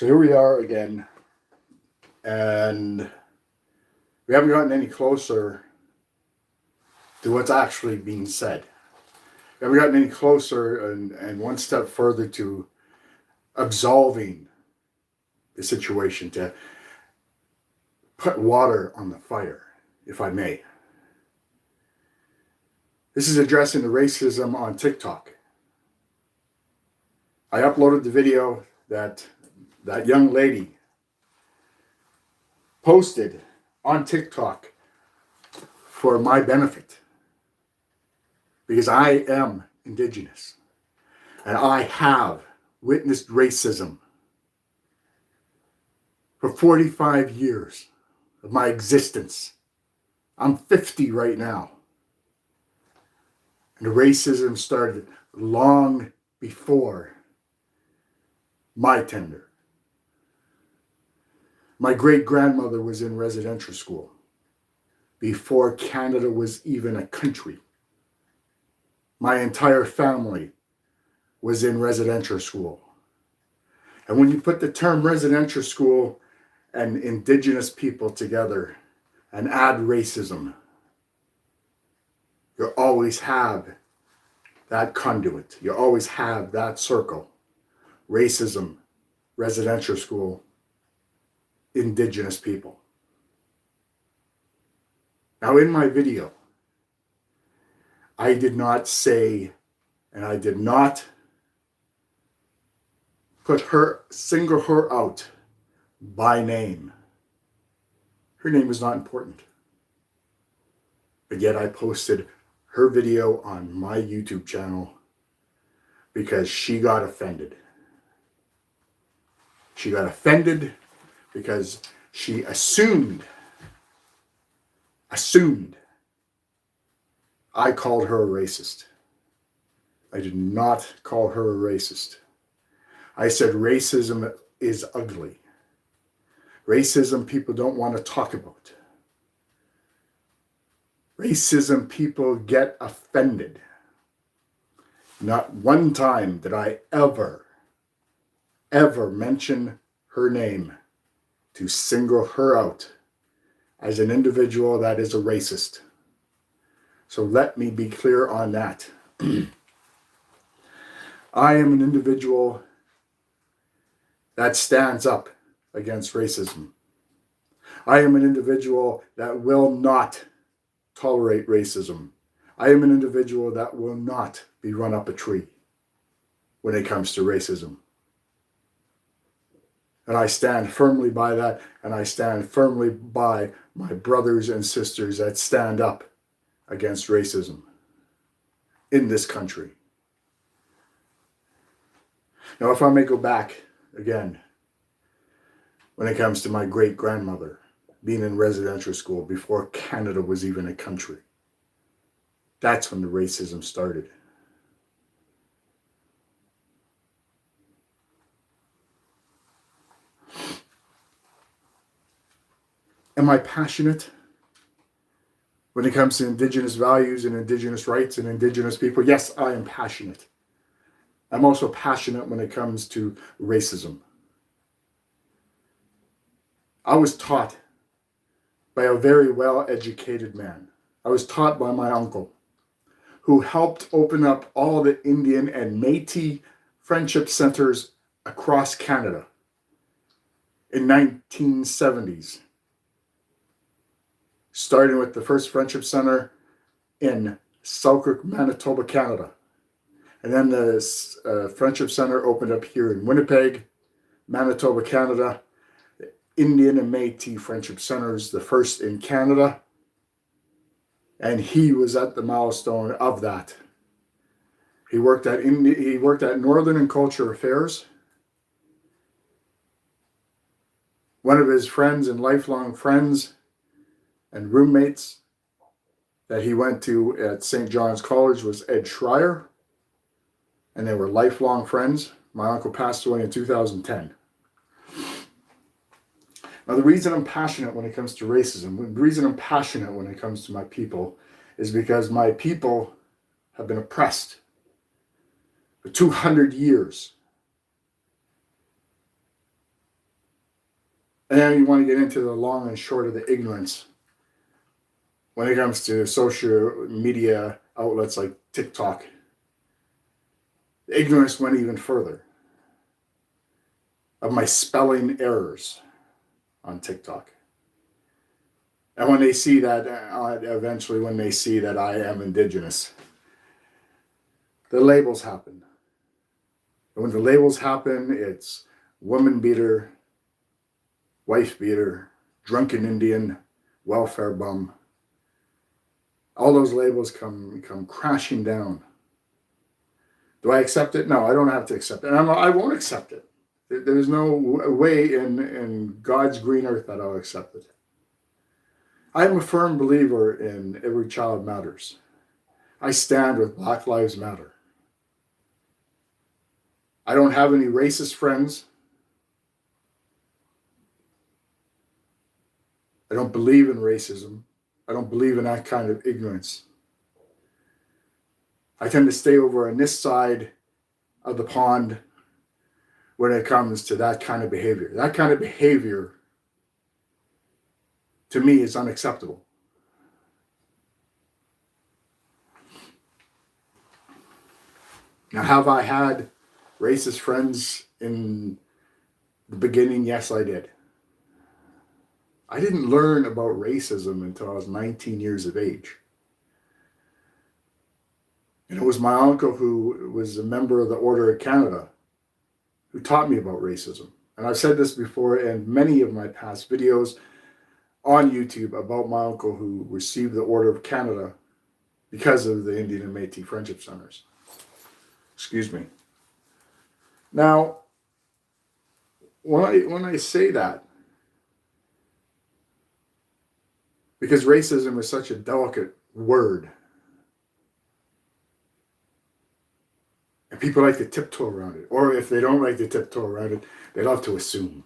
So here we are again, and we haven't gotten any closer to what's actually being said. We haven't gotten any closer and one step further to absolving the situation, to put water on the fire, if I may. This is addressing the racism on TikTok. I uploaded the video that young lady posted on TikTok for my benefit, because I am Indigenous and I have witnessed racism for 45 years of my existence. I'm 50 right now. And the racism started long before my tender. My great-grandmother was in residential school before Canada was even a country. My entire family was in residential school. And when you put the term residential school and Indigenous people together and add racism, you always have that conduit. You always have that circle. Racism, residential school, Indigenous people. Now, in my video, I did not say, and I did not single her out by name. Her name is not important. But yet I posted her video on my YouTube channel because she got offended. She got offended because she assumed I called her a racist. I did not call her a racist. I said racism is ugly. Racism people don't want to talk about. Racism people get offended. Not one time did I ever mention her name to single her out as an individual that is a racist. So let me be clear on that. I am an individual that stands up against racism. I am an individual that will not tolerate racism. I am an individual that will not be run up a tree when it comes to racism. And I stand firmly by that, and I stand firmly by my brothers and sisters that stand up against racism in this country. Now, if I may go back again, when it comes to my great-grandmother being in residential school before Canada was even a country, that's when the racism started. Am I passionate when it comes to Indigenous values and Indigenous rights and Indigenous people? Yes, I am passionate. I'm also passionate when it comes to racism. I was taught by a very well-educated man. I was taught by my uncle, who helped open up all the Indian and Métis friendship centers across Canada in 1970s. Starting with the first friendship center in Selkirk, Manitoba, Canada. And then the friendship center opened up here in Winnipeg, Manitoba, Canada. The Indian and Métis friendship centers, the first in Canada. And he was at the milestone of that. He worked at Northern and Culture Affairs. One of his friends and lifelong friends and roommates that he went to at St. John's College was Ed Schreier, and they were lifelong friends. My uncle passed away in 2010. Now, the reason I'm passionate when it comes to racism, the reason I'm passionate when it comes to my people, is because my people have been oppressed for 200 years. And then you want to get into the long and short of the ignorance when it comes to social media outlets like TikTok. The ignorance went even further of my spelling errors on TikTok. And when they see that, eventually when they see that I am Indigenous, the labels happen. And when the labels happen, it's woman beater, wife beater, drunken Indian, welfare bum. All those labels come crashing down. Do I accept it? No, I don't have to accept it. And I won't accept it. There's no way in God's green earth that I'll accept it. I am a firm believer in every child matters. I stand with Black Lives Matter. I don't have any racist friends. I don't believe in racism. I don't believe in that kind of ignorance. I tend to stay over on this side of the pond when it comes to that kind of behavior. That kind of behavior, to me, is unacceptable. Now, have I had racist friends in the beginning? Yes, I did. I didn't learn about racism until I was 19 years of age. And it was my uncle, who was a member of the Order of Canada, who taught me about racism. And I've said this before in many of my past videos on YouTube about my uncle who received the Order of Canada because of the Indian and Métis Friendship Centers. Excuse me. Now, when I say that, because racism is such a delicate word, and people like to tiptoe around it, or if they don't like to tiptoe around it, they love to assume.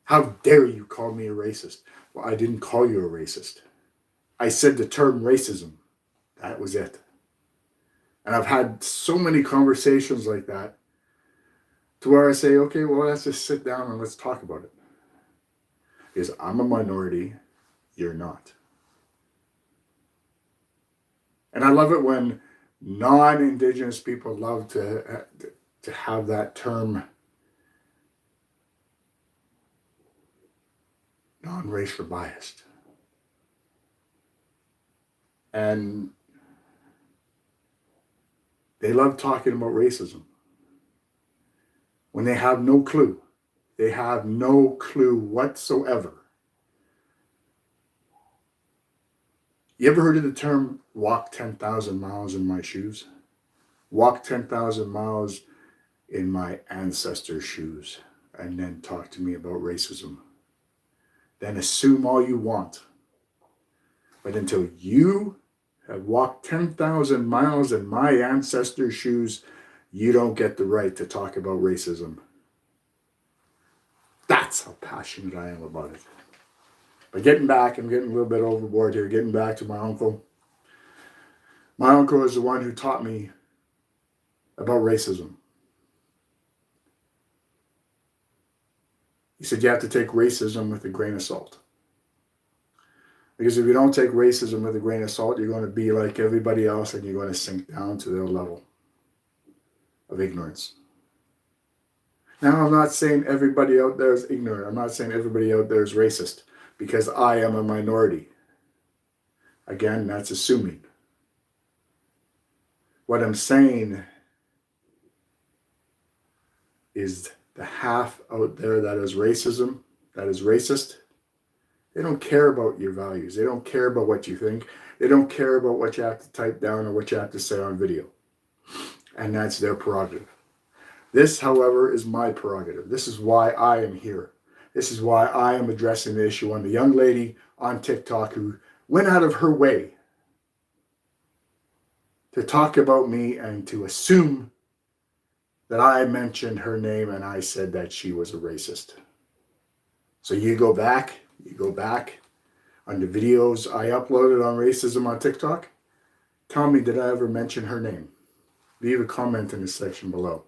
How dare you call me a racist? Well, I didn't call you a racist. I said the term racism. That was it. And I've had so many conversations like that to where I say, okay, well, let's just sit down and let's talk about it. Because I'm a minority, you're not. And I love it when non-Indigenous people love to have that term non-racial biased. And they love talking about racism when they have no clue. They have no clue whatsoever. You ever heard of the term walk 10,000 miles in my shoes? Walk 10,000 miles in my ancestors' shoes and then talk to me about racism. Then assume all you want. But until you have walked 10,000 miles in my ancestors' shoes, you don't get the right to talk about racism. That's how passionate I am about it. But getting back, I'm getting a little bit overboard here, getting back to my uncle. My uncle is the one who taught me about racism. He said you have to take racism with a grain of salt. Because if you don't take racism with a grain of salt, you're going to be like everybody else and you're going to sink down to their level of ignorance. Now, I'm not saying everybody out there is ignorant. I'm not saying everybody out there is racist, because I am a minority. Again, that's assuming. What I'm saying is the half out there that is racism, that is racist, they don't care about your values. They don't care about what you think. They don't care about what you have to type down or what you have to say on video. And that's their prerogative. This, however, is my prerogative. This is why I am here. This is why I am addressing the issue on the young lady on TikTok who went out of her way to talk about me and to assume that I mentioned her name and I said that she was a racist. So you go back on the videos I uploaded on racism on TikTok. Tell me, did I ever mention her name? Leave a comment in the section below.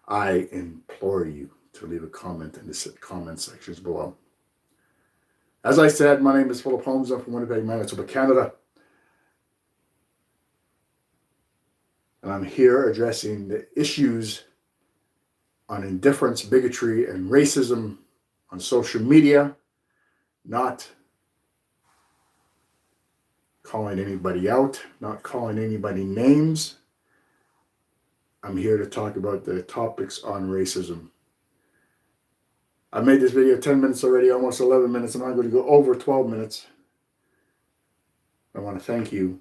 I implore you, to leave a comment in the comment sections below. As I said, my name is Philip Holmes. I'm from Winnipeg, Manitoba, Canada. And I'm here addressing the issues on indifference, bigotry, and racism on social media, not calling anybody out, not calling anybody names. I'm here to talk about the topics on racism. I've made this video 10 minutes already, almost 11 minutes. I'm not going to go over 12 minutes. I want to thank you,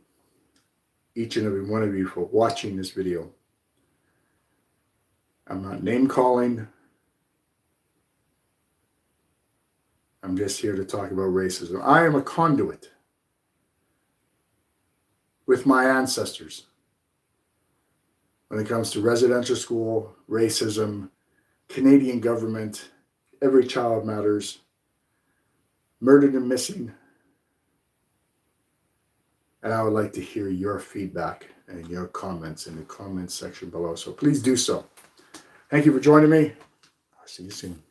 each and every one of you, for watching this video. I'm not name calling. I'm just here to talk about racism. I am a conduit with my ancestors when it comes to residential school, racism, Canadian government, every child matters, murdered and missing. And I would like to hear your feedback and your comments in the comments section below. So please do so. Thank you for joining me. I'll see you soon.